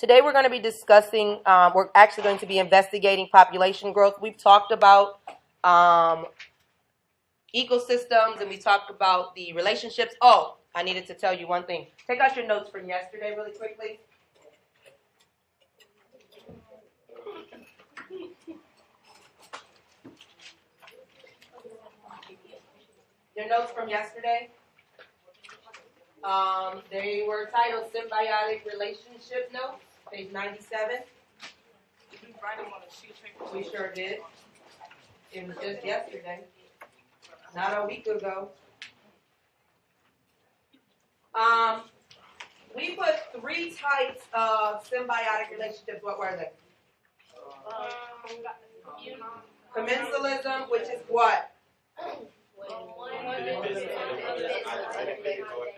Today we're going to be discussing, we're actually going to be investigating population growth. We've talked about ecosystems and we talked about the relationships. Oh, I needed to tell you one thing. Take out your notes from yesterday really quickly. Your notes from yesterday, they were titled Symbiotic Relationship Notes, page 97. Did we write them on a sheet of paper? We sure did. It was just yesterday, not a week ago. We put 3 types of symbiotic relationships. What were they? Commensalism, which is what?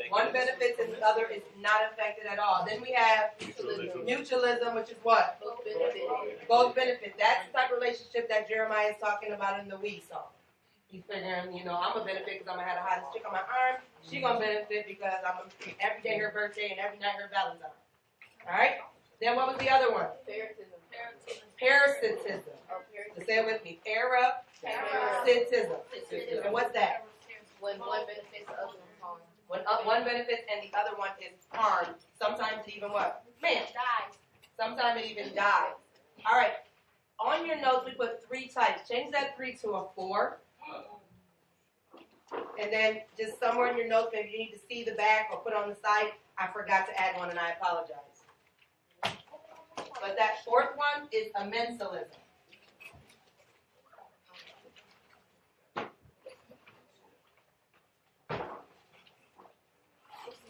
One benefits and the other is not affected at all. Then we have mutualism, which is what? Both benefit. That's the type of relationship that Jeremiah is talking about in the we song. He's figuring, I'm going to benefit because I'm going to have the hottest chick on my arm. She's going to benefit because I'm going to every day her birthday and every night her Valentine. All right? Then what was the other one? Parasitism. So say it with me. Parasitism. And what's that? When one benefits, the other one harm. When one benefits and the other one is harmed. Sometimes it even what? Dies. Sometimes it even dies. All right. On your notes, we put 3 types. Change that 3 to a 4. And then just somewhere in your notes, maybe you need to see the back or put on the side. I forgot to add one and I apologize. But that 4th one is amensalism.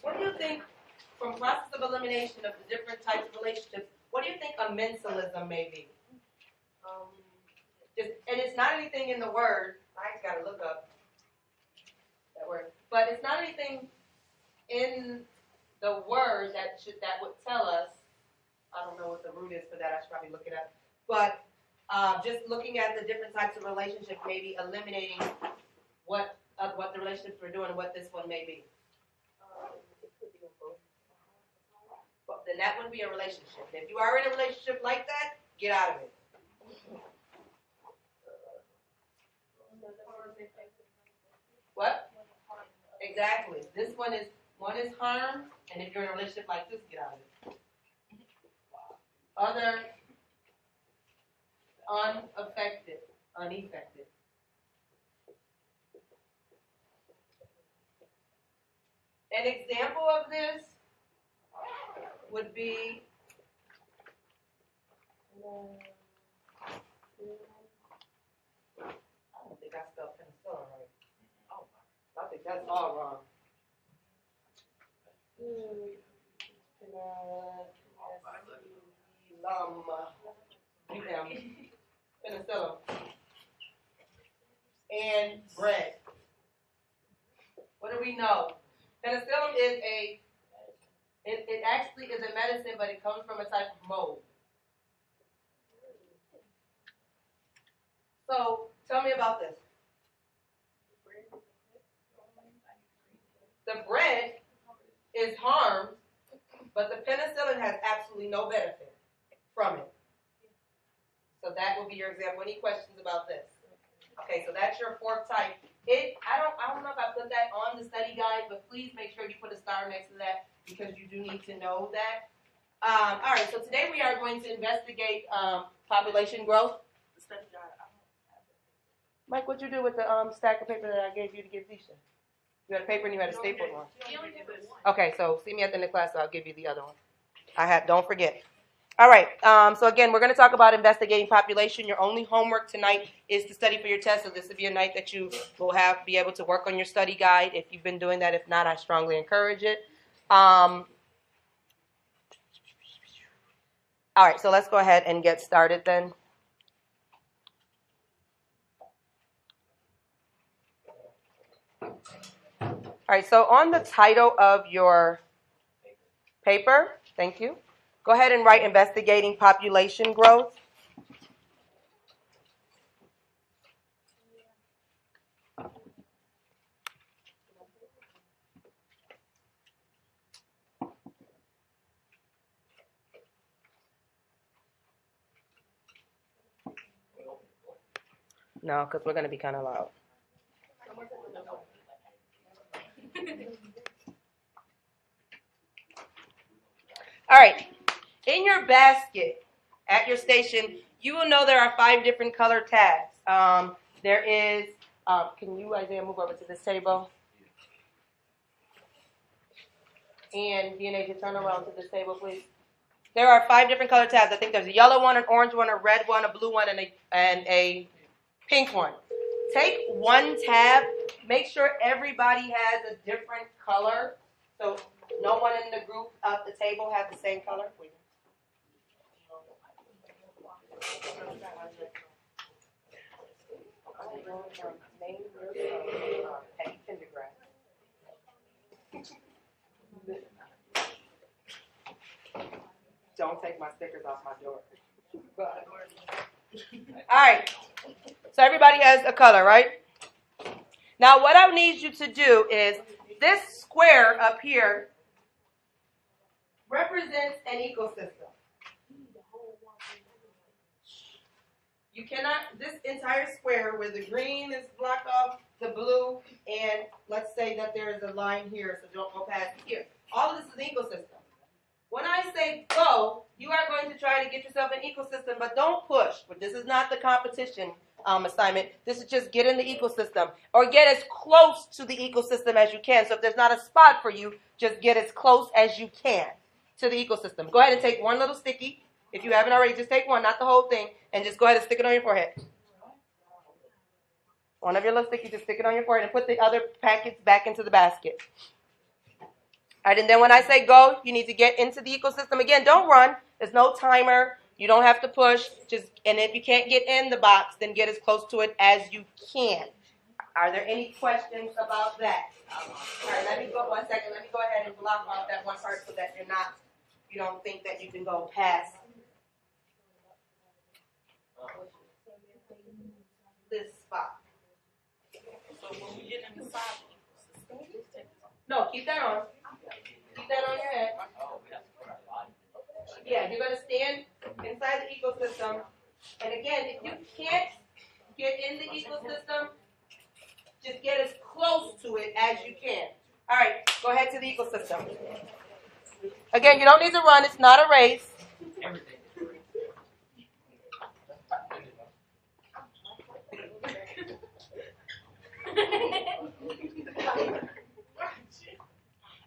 What do you think, from process of elimination of the different types of relationships, what do you think amensalism may be? And it's not anything in the word. I just got to look up that word. But it's not anything in the word that would tell us. I don't know what the root is for that. I should probably look it up. But just looking at the different types of relationships, maybe eliminating what the relationships we're doing and what this one may be. But then that wouldn't be a relationship. If you are in a relationship like that, get out of it. What? Exactly. This one is harm, and if you're in a relationship like this, get out of it. Other, unaffected. An example of this would be I don't think I spelled penicillin right. Oh, I think that's all wrong. Penicillin. And bread. What do we know? Penicillin is it actually is a medicine, but it comes from a type of mold. So tell me about this. The bread is harmed, but the penicillin has absolutely no benefit from it. So that will be your example. Any questions about this? Okay, so that's your 4th type. I don't know if I put that on the study guide, but please make sure you put a star next to that because you do need to know that. All right, so today we are going to investigate population growth. The study guide. Mike, what'd you do with the stack of paper that I gave you to give Zisha? You had a paper and you had a stapled one. You only give it one. Okay, so see me at the end of class, so I'll give you the other one. Don't forget. All right, so again, we're going to talk about investigating population. Your only homework tonight is to study for your test, so this will be a night that you will be able to work on your study guide if you've been doing that. If not, I strongly encourage it. All right, so let's go ahead and get started then. All right, so on the title of your paper, thank you, go ahead and write investigating population growth. No, because we're going to be kind of loud. All right. In your basket at your station, you will know there are 5 different color tabs. There is, can you, Isaiah, move over to this table? And DNA, just turn around to this table, please. There are 5 different color tabs. I think there's a yellow one, an orange one, a red one, a blue one, and a pink one. Take one tab. Make sure everybody has a different color. So no one in the group of the table has the same color. Don't take my stickers off my door. All right. So everybody has a color, right? Now what I need you to do is this square up here represents an ecosystem. You cannot, this entire square where the green is blocked off, the blue, and let's say that there is a line here, so don't go past here. All of this is an ecosystem. When I say go, you are going to try to get yourself an ecosystem, but don't push. But this is not the competition assignment. This is just get in the ecosystem or get as close to the ecosystem as you can. So if there's not a spot for you, just get as close as you can to the ecosystem. Go ahead and take one little sticky. If you haven't already, just take one, not the whole thing, and just go ahead and stick it on your forehead. One of your little stickies, just stick it on your forehead and put the other packets back into the basket. All right, and then when I say go, you need to get into the ecosystem. Again, don't run. There's no timer. You don't have to push. And if you can't get in the box, then get as close to it as you can. Are there any questions about that? All right, let me go 1 second. Let me go ahead and block off that one part so that you don't think that you can go past this spot. So when we get inside the ecosystem, No, keep that on. Keep that on your head. Yeah, you're going to stand inside the ecosystem. And again, if you can't get in the ecosystem, just get as close to it as you can. All right, go ahead to the ecosystem. Again, you don't need to run. It's not a race.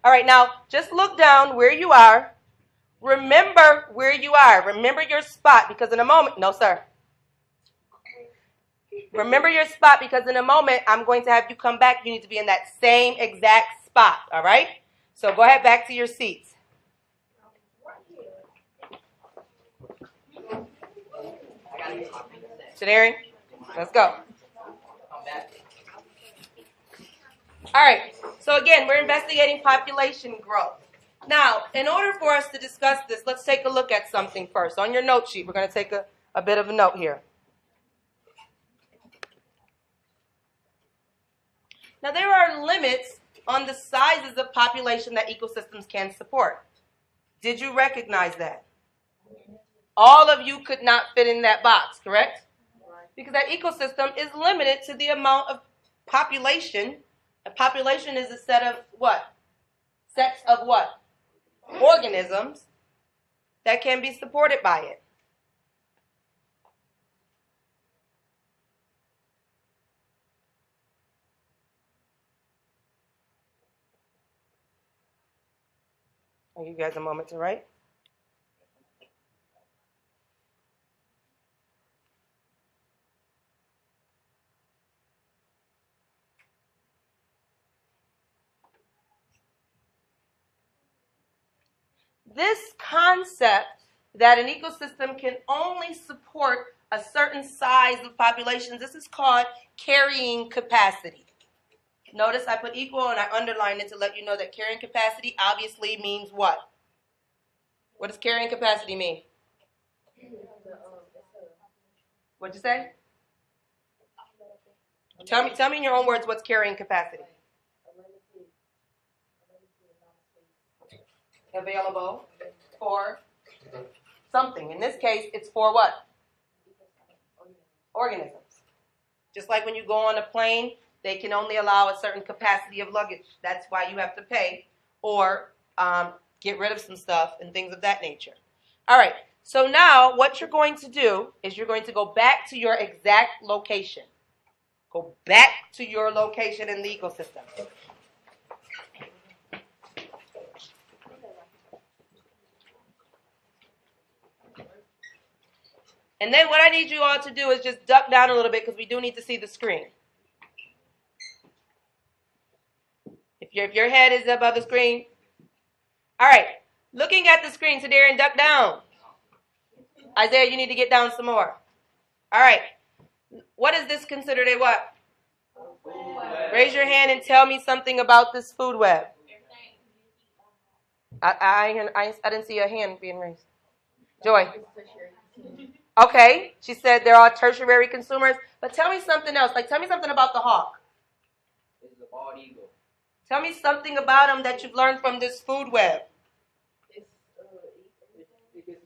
All right, now just look down where you are. Remember where you are. Remember your spot because in a moment, no sir. Remember your spot because in a moment I'm going to have you come back. You need to be in that same exact spot, all right? So go ahead back to your seats. Shadari, let's go. All right, so again, we're investigating population growth. Now, in order for us to discuss this, let's take a look at something first. On your note sheet, we're going to take a bit of a note here. Now, there are limits on the sizes of population that ecosystems can support. Did you recognize that? All of you could not fit in that box, correct? Because that ecosystem is limited to the amount of population. A population is a set of what? Sets of what? Organisms that can be supported by it. I'll give you guys a moment to write. This concept that an ecosystem can only support a certain size of populations, this is called carrying capacity. Notice I put equal and I underlined it to let you know that carrying capacity obviously means what? What does carrying capacity mean? What'd you say? Tell me in your own words what's carrying capacity. Available for something. In this case, it's for what? Organisms. Just like when you go on a plane, they can only allow a certain capacity of luggage. That's why you have to pay or get rid of some stuff and things of that nature. All right, so now what you're going to do is you're going to go back to your exact location. Go back to your location in the ecosystem. And then what I need you all to do is just duck down a little bit because we do need to see the screen. If your head is above the screen. All right. Looking at the screen, Sadarian, duck down. Isaiah, you need to get down some more. All right. What is this considered a what? Raise your hand and tell me something about this food web. I didn't see a hand being raised. Joy. Okay. She said there are tertiary consumers. But tell me something else. Like, tell me something about the hawk. This is a bald eagle. Tell me something about them that you've learned from this food web.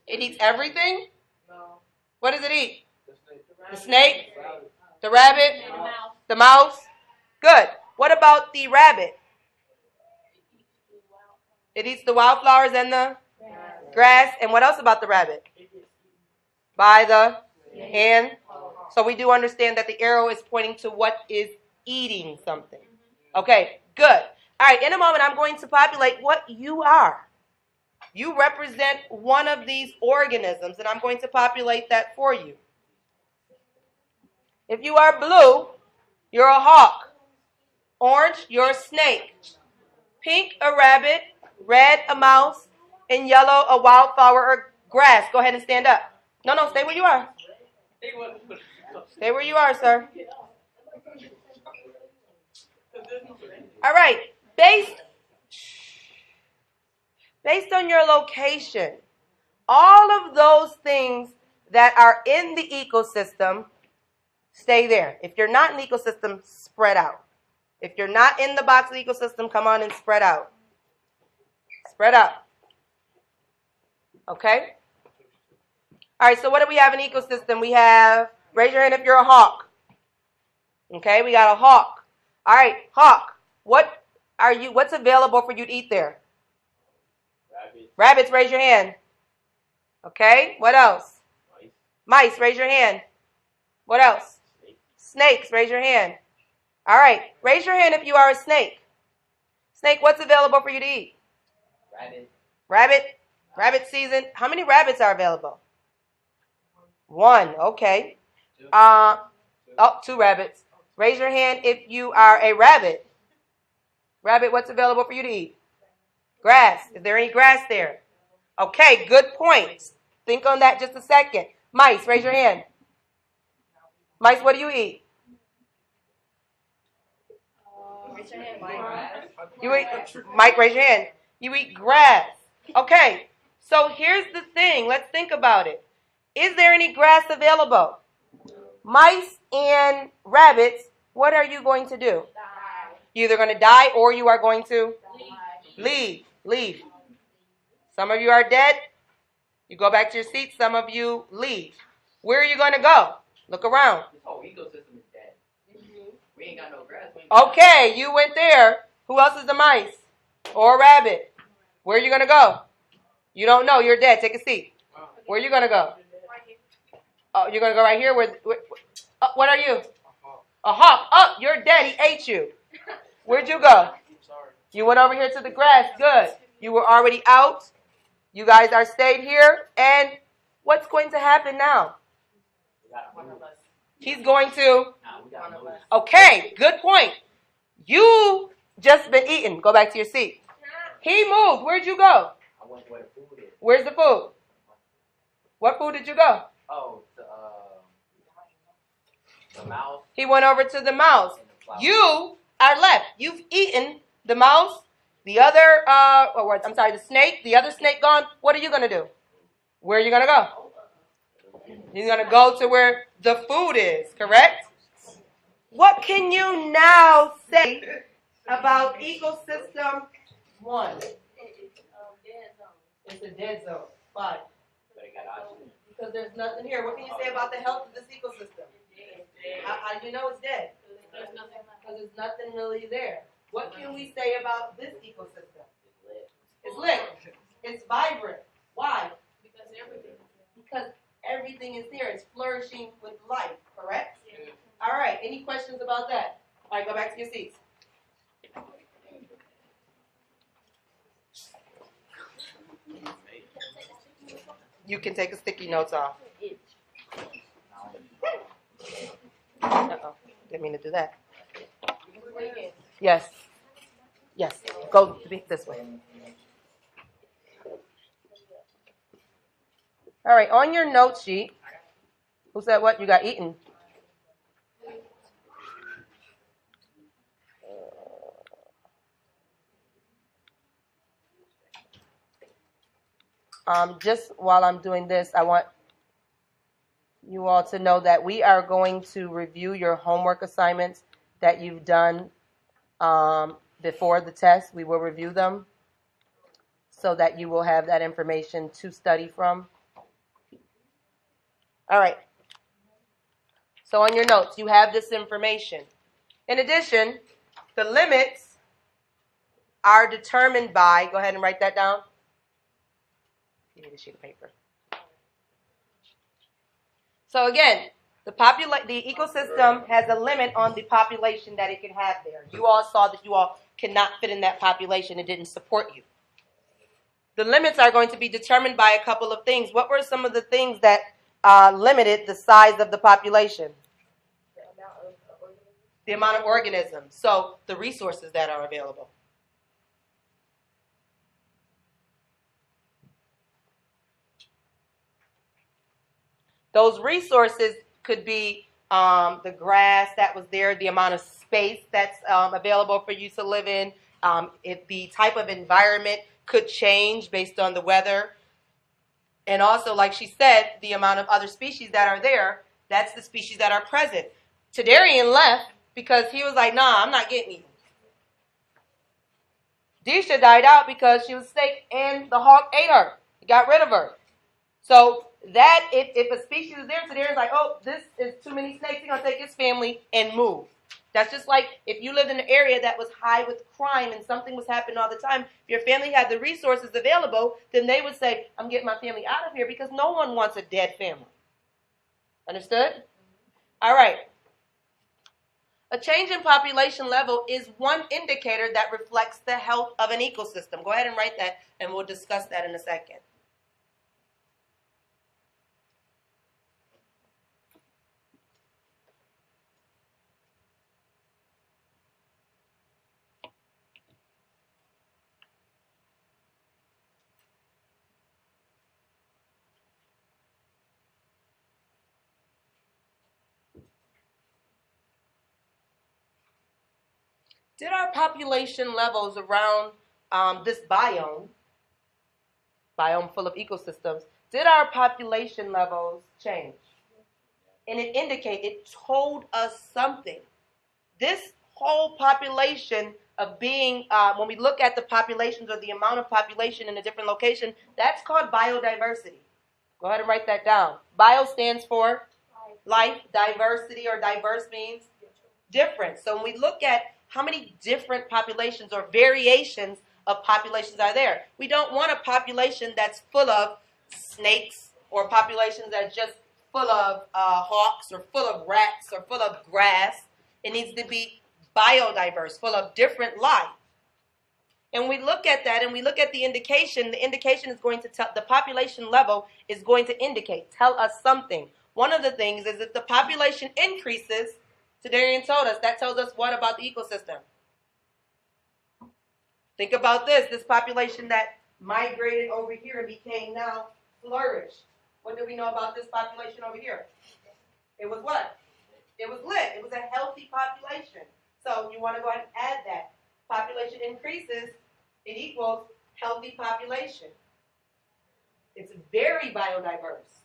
It eats everything? No. What does it eat? The snake. The snake? The rabbit? The mouse? Good. What about the rabbit? It eats the wildflowers and the grass. And what else about the rabbit? By the hand. So we do understand that the arrow is pointing to what is eating something. Okay, good. All right, in a moment I'm going to populate what you are. You represent one of these organisms, and I'm going to populate that for you. If you are blue, you're a hawk. Orange, you're a snake. Pink, a rabbit. Red, a mouse. And yellow, a wildflower or grass. Go ahead and stand up. No, stay where you are. Stay where you are, sir. All right. Based on your location, all of those things that are in the ecosystem, stay there. If you're not in the ecosystem, spread out. If you're not in the box of the ecosystem, come on and spread out. Spread out. Okay? All right, so what do we have in ecosystem? We have, raise your hand if you're a hawk. Okay, we got a hawk. All right, hawk. What's available for you to eat there? Rabbits, raise your hand. Okay, what else? Mice, raise your hand. What else? Snakes, raise your hand. All right, raise your hand if you are a snake. Snake, what's available for you to eat? Rabbit season. How many rabbits are available? 1, okay. 2 rabbits. Raise your hand if you are a rabbit. Rabbit, what's available for you to eat? Grass. Is there any grass there? Okay, good points. Think on that just a second. Mice, raise your hand. Mice, what do you eat? Raise your hand, Mike. You eat, Mike, raise your hand. You eat grass. Okay, so here's the thing. Let's think about it. Is there any grass available? Mice and rabbits, what are you going to do? You're either going to die or you are going to leave. Some of you are dead. You go back to your seats. Some of you leave. Where are you going to go? Look around. This whole ecosystem is dead. We ain't got no grass. Okay, you went there. Who else is the mice or a rabbit? Where are you going to go? You don't know. You're dead. Take a seat. Where are you going to go? Oh, you're going to go right here? What are you? A hawk. Oh, you're dead. He ate you. Where'd you go? You went over here to the grass. Good. You were already out. You guys are stayed here. And what's going to happen now? He's going to... Okay, good point. You just been eaten. Go back to your seat. He moved. Where'd you go? I went where the food is. Where's the food? What food did you go? Oh, the mouse. He went over to the mouse. You are left. You've eaten the mouse, the other, the snake, the other snake gone. What are you going to do? Where are you going to go? You're going to go to where the food is, correct? What can you now say about ecosystem 1? It's a dead zone. Why? Because there's nothing here. What can you say about the health of this ecosystem? How do you know it's dead? There's nothing left. Because there's nothing really there. What can we say about this ecosystem? It's lit. It's vibrant. Why? Because everything is there. Because everything is there. It's flourishing with life, correct? Yeah. All right, any questions about that? All right, go back to your seats. You can take a sticky notes off. Uh-oh, didn't mean to do that. Yes. Yes, go this way. All right, on your note sheet, who said what? You got eaten. Just while I'm doing this, I want you all to know that we are going to review your homework assignments that you've done before the test. We will review them so that you will have that information to study from. All right. So on your notes, you have this information. In addition, the limits are determined by, go ahead and write that down. You need a sheet of paper. So again, the ecosystem has a limit on the population that it can have there. You all saw that you all cannot fit in that population. It didn't support you. The limits are going to be determined by a couple of things. What were some of the things that limited the size of the population? The amount of organisms. So the resources that are available. Those resources could be the grass that was there, the amount of space that's available for you to live in. If the type of environment could change based on the weather. And also, like she said, the amount of other species that are there, that's the species that are present. Tadarian left because he was like, nah, I'm not getting you. Disha died out because she was sick and the hawk ate her. It got rid of her. So that if a species is there, Tadarian's like, oh, this is too many snakes. He's going to take his family and move. That's just like if you lived in an area that was high with crime and something was happening all the time. If your family had the resources available, then they would say, I'm getting my family out of here because no one wants a dead family. Understood? All right. A change in population level is one indicator that reflects the health of an ecosystem. Go ahead and write that, and we'll discuss that in a second. Did our population levels around this biome full of ecosystems, did our population levels change? And it told us something. This whole population of being, when we look at the populations or the amount of population in a different location, that's called biodiversity. Go ahead and write that down. Bio stands for life, diversity, or diverse means different. So when we look at how many different populations or variations of populations are there, we don't want a population that's full of snakes or populations that's just full of hawks or full of rats or full of grass. It needs to be biodiverse, full of different life. And we look at that and we look at the indication is going to tell, the population level is going to tell us something. One of the things is if the population increases, Tadarian told us, that tells us what about the ecosystem? Think about this population that migrated over here and became now flourished. What do we know about this population over here? It was what? It was lit. It was a healthy population. So you want to go ahead and add that. Population increases, it equals healthy population. It's very biodiverse.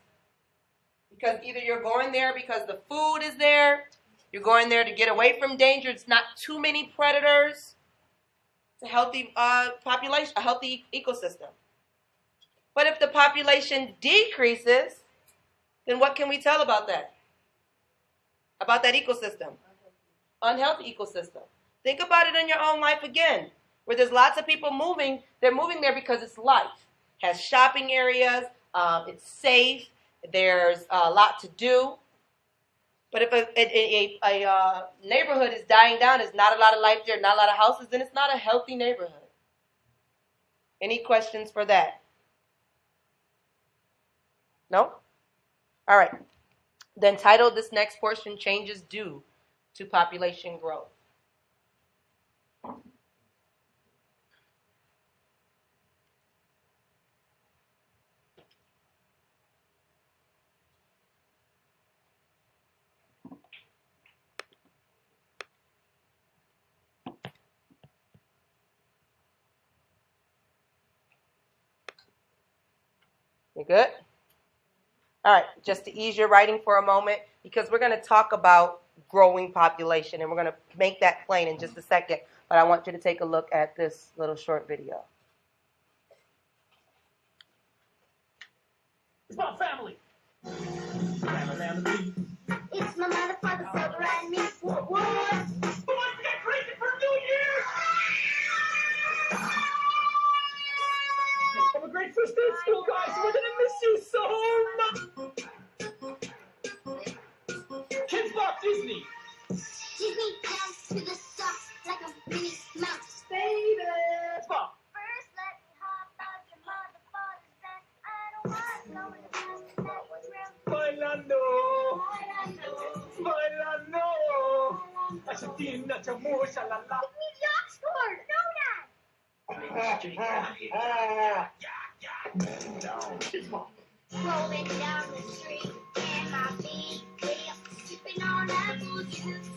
Because either you're going there because the food is there, you're going there to get away from danger, it's not too many predators. It's a healthy population, a healthy ecosystem. But if the population decreases, then what can we tell about that? about that ecosystem. Unhealthy ecosystem. Think about it in your own life again, where there's lots of people moving. They're moving there because it's life. Has shopping areas. It's safe. There's a lot to do. But if a neighborhood is dying down, there's not a lot of life there, not a lot of houses, then it's not a healthy neighborhood. Any questions for that? No? All right. Then title this next portion, Changes Due to Population Growth. You good? All right, just to ease your writing for a moment, because we're going to talk about growing population, and we're going to make that plain in just a second, but I want you to take a look at this little short video. It's my family. Family. It's my mother, father, brother, and me. What? Who wants to get crazy for New Year's? Have a great first day at school, guys. We're gonna miss you so much. Kids Bop Disney. Disney down to the socks like a Minnie Mouse. Baby. Bop. First, let me hop out your mother, father's back. I don't want no one to pass the back round. Bailando. Bailando. Achatina, chamu, shalala. Give me the Oxford. No, Dad. Kids Bop. Rolling down the street and my big wheel sipping on apple juice.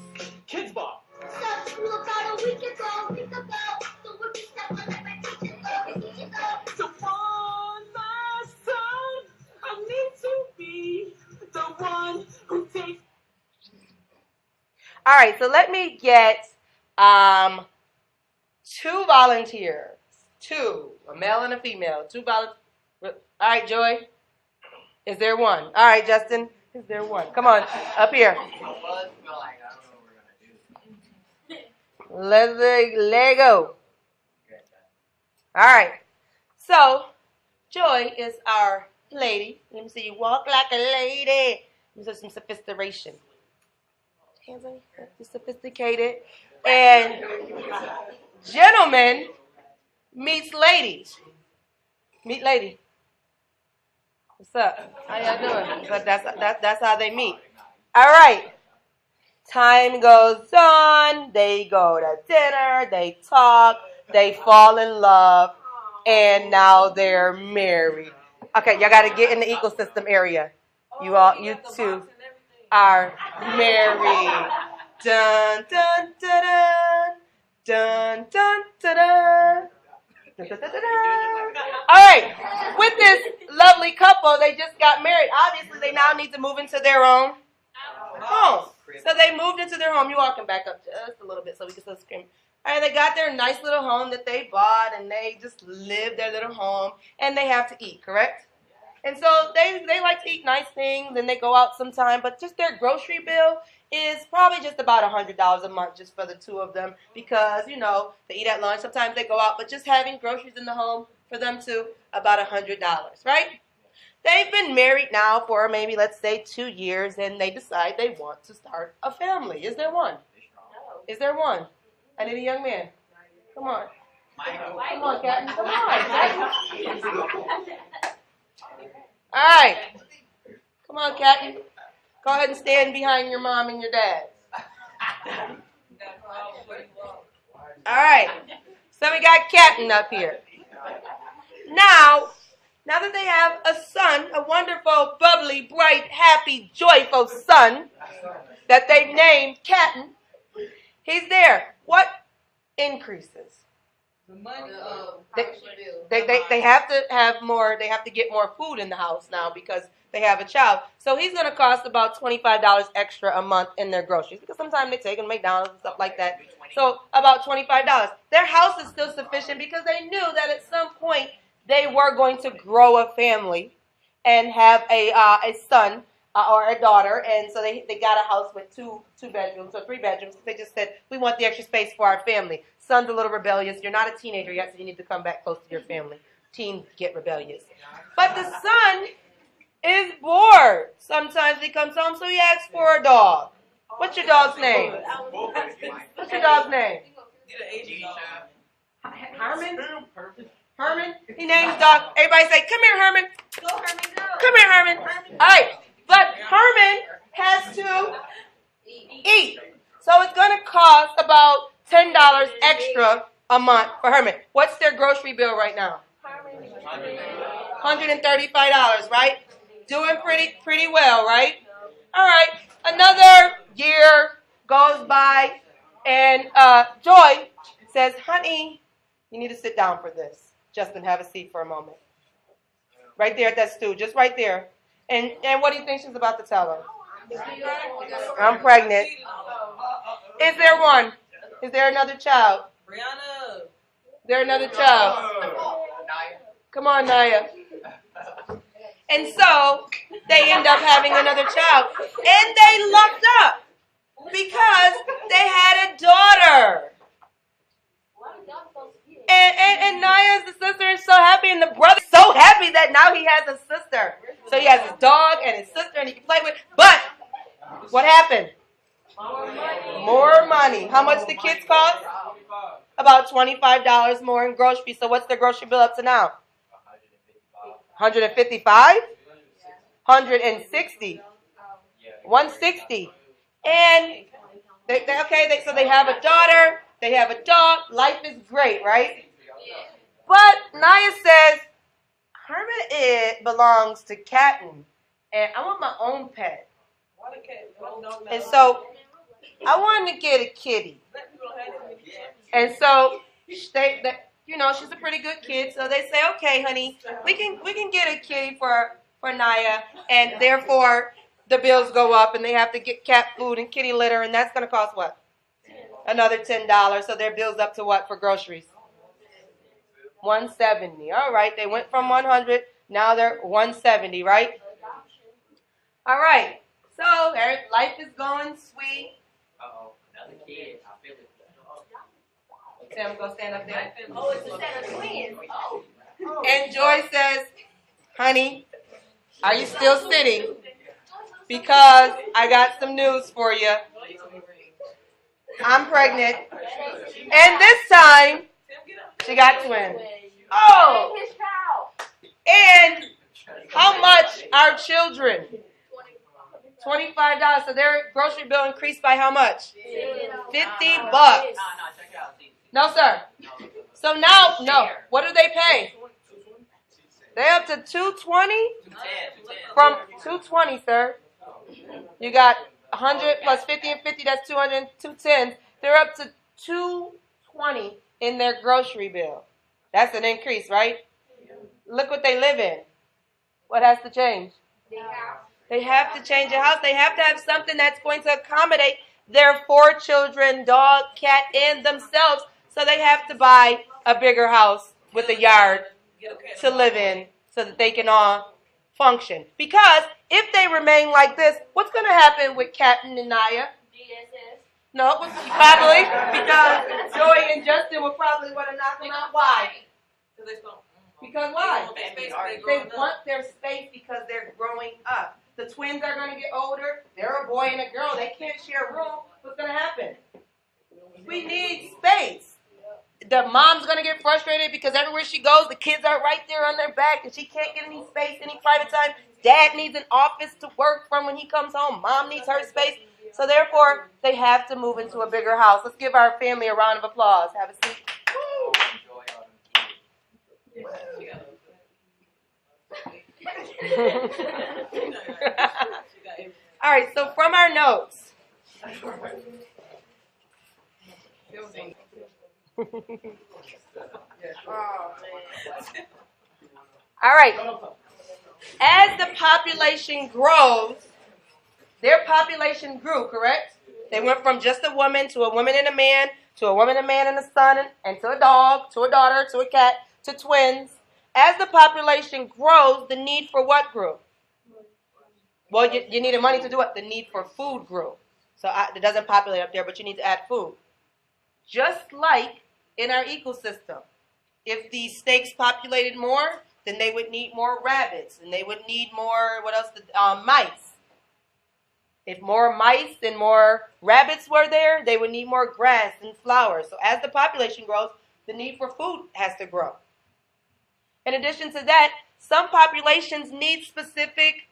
Kids Bop. Started school about a week ago. The working stuff on my teacher go. So on my side, I need to be the one who takes. All right, so let me get two volunteers. Two, a male and a female. Two volunteers. All right, Joy. Is there one? All right, Justin. Is there one? Come on, up here. Let go. All right. So, Joy is our lady. Let me see you walk like a lady. These are some sophistication. Hands on your hips. Sophisticated. And gentleman meets ladies. Meet lady. What's up? How y'all doing? But that's how they meet. All right. Time goes on. They go to dinner. They talk. They fall in love. And now they're married. Okay, y'all got to get in the ecosystem area. You two are married. Dun, dun, dun, dun, dun, dun, dun. All right, with this lovely couple, they just got married. Obviously, they now need to move into their own home. So they moved into their home. You all can back up just a little bit so we can still scream. All right, they got their nice little home that they bought, and they just live their little home, and they have to eat, correct? And so they like to eat nice things, and they go out sometime, but just their grocery bill is probably just about $100 a month just for the two of them because, you know, they eat at lunch. Sometimes they go out, but just having groceries in the home for them too, about $100, right? They've been married now for maybe, let's say, 2 years, and they decide they want to start a family. Is there one? Is there one? I need a young man. Come on. Come on, Captain. Come on. All right. Come on, Captain. Go ahead and stand behind your mom and your dad. All right. So we got Captain up here. Now that they have a son, a wonderful, bubbly, bright, happy, joyful son that they've named Captain, he's there. What increases? The money. They have to have more. They have to get more food in the house now because they have a child. So he's going to cost about $25 extra a month in their groceries because sometimes they take them to McDonald's and stuff like that. So about $25. Their house is still sufficient because they knew that at some point they were going to grow a family and have a son or a daughter, and so they got a house with two bedrooms or 3 bedrooms. They just said, we want the extra space for our family. Son's a little rebellious. You're not a teenager yet, so you need to come back close to your family. Teens get rebellious. But the son is bored. Sometimes he comes home, so he asks for a dog. What's your dog's name? What's your dog's name? Herman? Herman? He names dog. Everybody say, come here, Herman. Go, Herman, go. Come here, Herman. All right. But Herman has to eat. So it's going to cost about $10 extra a month for Herman. What's their grocery bill right now? $135, right? Doing pretty well, right? All right. Another year goes by, and Joy says, honey, you need to sit down for this. Justin, have a seat for a moment. Right there at that stool, just right there. And what do you think she's about to tell her? I'm pregnant. Is there one? Is there another child? Brianna. Is there another child? Come on, Naya. And so they end up having another child. And they lucked up because they had a daughter. And Naya's the sister is so happy, and the brother's so happy that now he has a sister. So he has his dog and his sister, and he can play with. But what happened? More money. How much the kids cost? About $25 more in groceries. So what's their grocery bill up to now? 155? 160. 160. And so they have a daughter, they have a dog. Life is great, right? But Naya says, Herman belongs to Captain, and I want my own pet. And so I wanted to get a kitty. And so she's a pretty good kid. So they say, okay, honey, we can get a kitty for Naya, and therefore the bills go up, and they have to get cat food and kitty litter, and that's going to cost what? Another $10. So their bill's up to what for groceries? $170. All right, they went from 100, now they're 170, right? All right, so life is going sweet. Uh-oh, another kid. I feel it. Sam, go stand up there. Oh, it's a set of twins. Oh. And Joy says, honey, are you still sitting? Because I got some news for you. I'm pregnant. And this time, she got twins. Oh! And how much are children? $25. So their grocery bill increased by how much? $50. No, check it out. See. No, sir. So now, no. What do they pay? They up to $220? 210. From $220, sir. You got 100 plus 50 and 50, that's 200, 210. They're up to $220 in their grocery bill. That's an increase, right? Look what they live in. What has to change? They have to change a house. They have to have something that's going to accommodate their 4 children, dog, cat, and themselves. So they have to buy a bigger house with a yard to live in so that they can all function. Because if they remain like this, what's going to happen with Captain and Naya? No, probably because Joey and Justin will probably want to knock them out. Why? Because why? They want their space because they're growing up. The twins are going to get older. They're a boy and a girl. They can't share a room. What's going to happen? We need space. The mom's going to get frustrated because everywhere she goes, the kids are right there on their back and she can't get any space, any private time. Dad needs an office to work from when he comes home. Mom needs her space. So therefore, they have to move into a bigger house. Let's give our family a round of applause. Have a seat. All right, so from our notes. All right. As the population grows, their population grew, correct? They went from just a woman to a woman and a man, to a woman, a man, and a son, and to a dog, to a daughter, to a cat, to twins. As the population grows, the need for what grew? Well, you needed money to do it. The need for food grew. So it doesn't populate up there, but you need to add food. Just like in our ecosystem. If the snakes populated more, then they would need more rabbits, and they would need more, what else? Mice. If more mice and more rabbits were there, they would need more grass and flowers. So as the population grows, the need for food has to grow. In addition to that, some populations need specific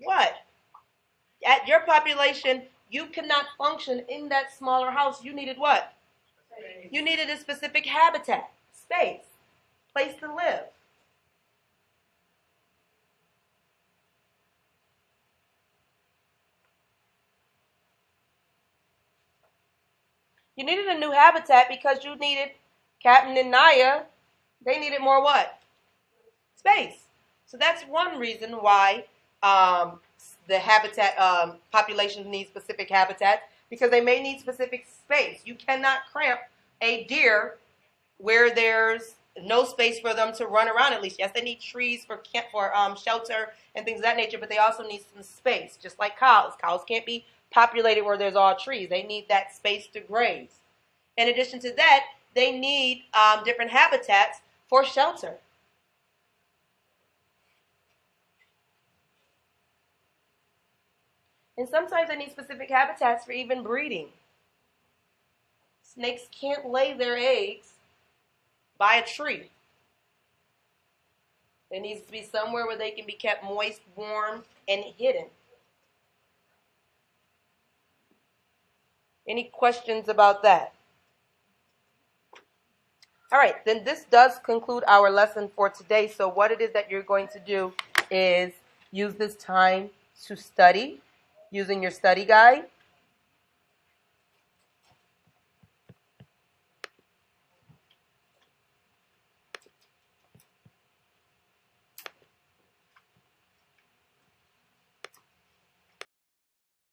what? At your population, you cannot function in that smaller house. You needed what? You needed a specific habitat, space, place to live. You needed a new habitat because you needed Captain and Naya. They needed more what? Space. So that's one reason why the habitat populations need specific habitats, because they may need specific space. You cannot cramp a deer where there's no space for them to run around. At least, yes, they need trees for shelter and things of that nature, but they also need some space, just like cows. Cows can't be populated where there's all trees. They need that space to graze. In addition to that, they need different habitats for shelter. And sometimes they need specific habitats for even breeding. Snakes can't lay their eggs by a tree. There needs to be somewhere where they can be kept moist, warm, and hidden. Any questions about that? All right, then this does conclude our lesson for today. So what it is that you're going to do is use this time to study using your study guide.